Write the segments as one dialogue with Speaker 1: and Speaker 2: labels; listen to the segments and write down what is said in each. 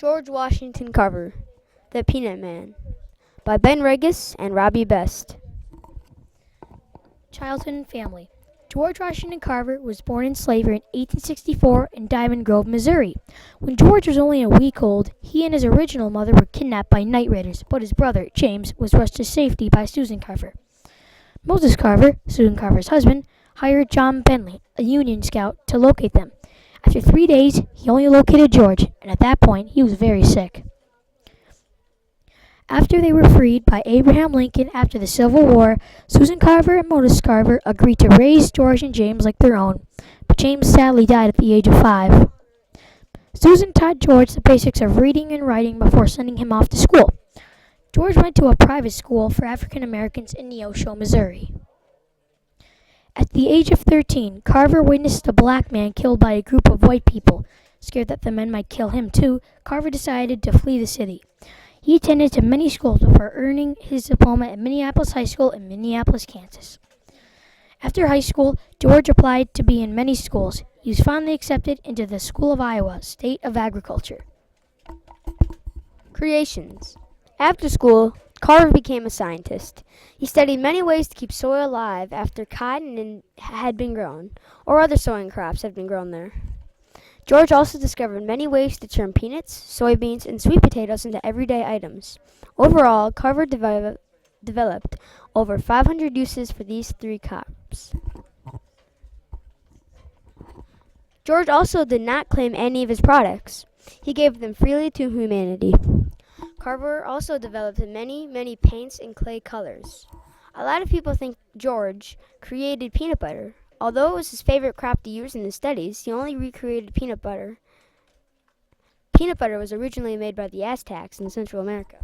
Speaker 1: George Washington Carver, The Peanut Man, by Ben Regis and Robbie Best.
Speaker 2: Childhood and family. George Washington Carver was born in slavery in 1864 in Diamond Grove, Missouri. When George was only a week old, he and his original mother were kidnapped by night raiders, but his brother, James, was rushed to safety by Susan Carver. Moses Carver, Susan Carver's husband, hired John Bentley, a Union scout, to locate them. After 3 days, he only located George, and at that point, he was very sick. After they were freed by Abraham Lincoln after the Civil War, Susan Carver and Moses Carver agreed to raise George and James like their own, but James sadly died at the age of 5. Susan taught George the basics of reading and writing before sending him off to school. George went to a private school for African Americans in Neosho, Missouri. At the age of 13, Carver witnessed a black man killed by a group of white people. Scared that the men might kill him too, Carver decided to flee the city. He attended to many schools before earning his diploma at Minneapolis High School in Minneapolis, Kansas. After high school, George applied to be in many schools. He was finally accepted into the School of Iowa, State of Agriculture.
Speaker 1: Creations. After school, Carver became a scientist. He studied many ways to keep soil alive after cotton had been grown, or other sowing crops had been grown there. George also discovered many ways to turn peanuts, soybeans, and sweet potatoes into everyday items. Overall, Carver developed over 500 uses for these 3 crops. George also did not claim any of his products. He gave them freely to humanity. Carver also developed many paints and clay colors. A lot of people think George created peanut butter. Although it was his favorite crop to use in his studies, he only recreated peanut butter. Peanut butter was originally made by the Aztecs in Central America.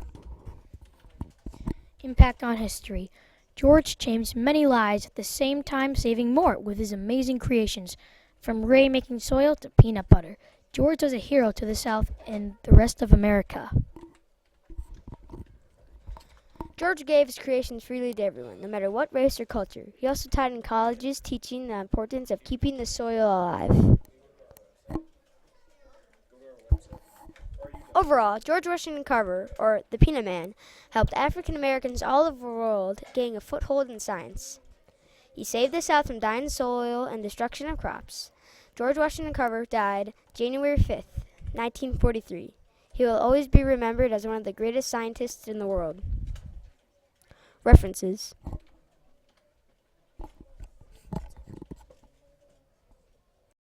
Speaker 2: Impact on history. George changed many lives at the same time saving more with his amazing creations, from Ray making soil to peanut butter. George was a hero to the South and the rest of America.
Speaker 1: George gave his creations freely to everyone, no matter what race or culture. He also taught in colleges, teaching the importance of keeping the soil alive. Overall, George Washington Carver, or the Peanut Man, helped African Americans all over the world gain a foothold in science. He saved the South from dying soil and destruction of crops. George Washington Carver died January 5th, 1943. He will always be remembered as one of the greatest scientists in the world. References.